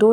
2